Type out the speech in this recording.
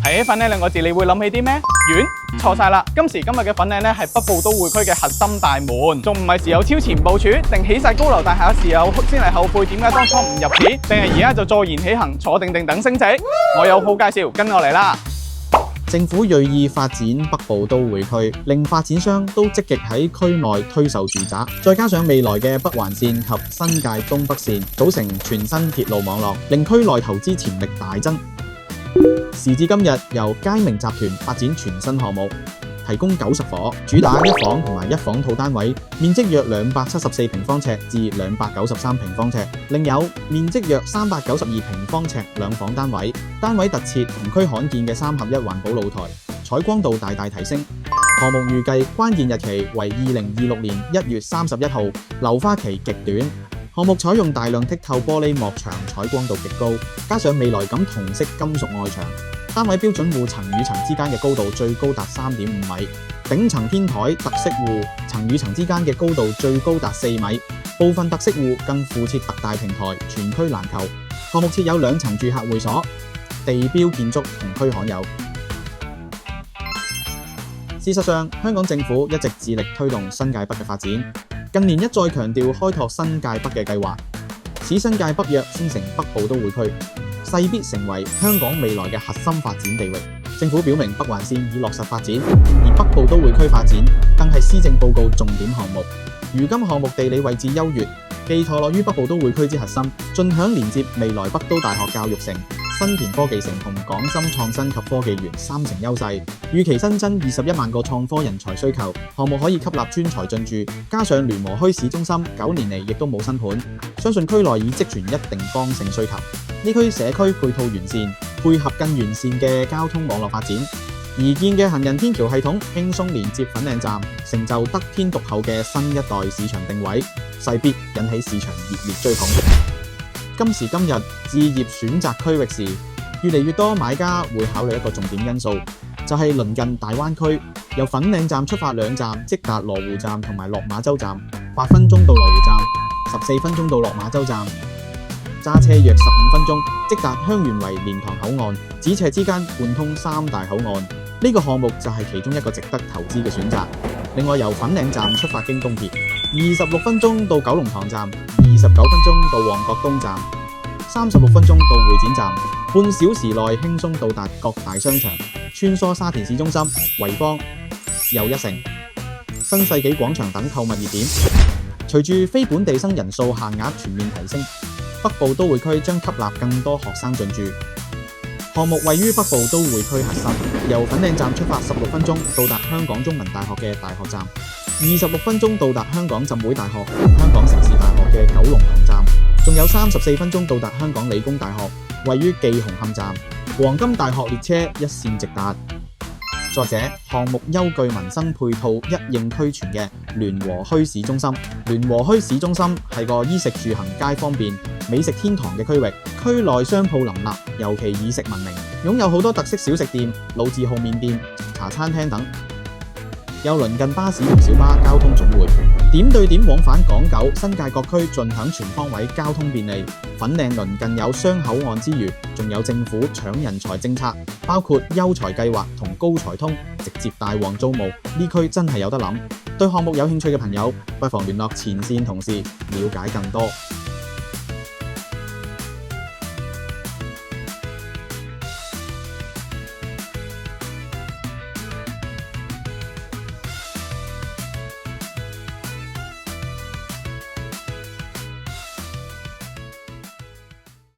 提起粉嶺兩個字，你會諗起啲咩？遠？錯晒啦！今時今日嘅粉嶺咧係北部都會區嘅核心大門，仲唔係時有超前部署，定起晒高樓大廈嘅時候先嚟後悔點解當初唔入市，定係而家就坐言起行，坐定定等升值？我有好介紹，跟我嚟啦！政府銳意發展北部都會區，令發展商都積極喺區內推售住宅，再加上未來嘅北環線及新界東北線，組成全新鐵路網絡，令區內投資潛力大增。時至今日，由佳明集團發展全新項目，提供90伙，主打一房同埋一房套單位，面積約274平方尺至293平方尺，另有面積約392平方尺兩房單位，單位特設同區罕見嘅3合1環保露台，採光度大大提升。項目預計關鍵日期為2026年1月31號，樓花期極短。項目採用大量剔透玻璃幕牆，採光度極高，加上未來感銅色金屬外牆，單位標準戶層與層之間嘅高度最高達3.5米，頂層天台特色戶層與層之間嘅高度最高達4米，部分特色戶更附設特大平台，全區難求。項目設有2層住客會所，地標建築同區罕有。事實上，香港政府一直致力推動新界北嘅發展。近年一再強調開拓新界北嘅計劃，使新界北躍升成北部都會區，勢必成為香港未來嘅核心發展地域。政府表明北環線已落實發展，而北部都會區發展更係施政報告重點項目。如今項目地理位置優越，既坐落於北部都會區之核心，盡享連接未來北都大學教育城、新田科技城同港深創新及科技園3城優勢，預期新增21萬個創科人才需求。項目可以吸納專才進駐，加上聯和墟市中心9年嚟亦都冇新盤，相信區內已積存一定剛性需求。呢區社區配套完善，配合更完善嘅交通網絡發展，而建嘅行人天橋系統輕鬆連接粉嶺站，成就得天獨厚嘅新一代市場定位，勢必引起市場熱烈追捧。今時今日置業選擇區域時，越嚟越多買家會考慮一個重點因素，就係鄰近大灣區，由粉嶺站出發2站，即達羅湖站同埋落馬洲站，8分鐘到羅湖站，14分鐘到落馬洲站，揸車約15分鐘，即達香園圍蓮塘口岸，咫尺之間貫通3大口岸。呢個項目就係其中一個值得投資嘅選擇。另外由粉嶺站出發經東鐵，26分鐘到九龍塘站，29分鐘到旺角東站，36分鐘到會展站，半小時內輕鬆到達各大商場，穿梭沙田市中心、惠坊、又一城、新世紀廣場等購物熱點。隨住非本地生人數限額全面提升，北部都會區將吸納更多學生進駐。項目位於北部都會區核心，由粉嶺站出發16分鐘到達香港中文大學嘅大學站，26分鐘到達香港浸會大學同香港城市大學嘅九龍塘站，仲有34分鐘到達香港理工大學，位於記紅磡站，黃金大學列車一線直達。作者：項目優具民生配套一應俱全嘅聯和墟市中心。聯和墟市中心係個衣食住行皆方便、美食天堂嘅區域，區內商鋪林立，尤其以食聞名，擁有好多特色小食店、老字號麵店、茶餐廳等，又鄰近巴士同小巴交通總匯，點對點往返港九新界各區，盡享全方位交通便利。粉嶺鄰近有雙口岸之餘，仲有政府搶人才政策，包括優才計劃同高才通，直接大旺租務，呢區真係有得諗。對項目有興趣嘅朋友，不妨聯絡前線同事了解更多。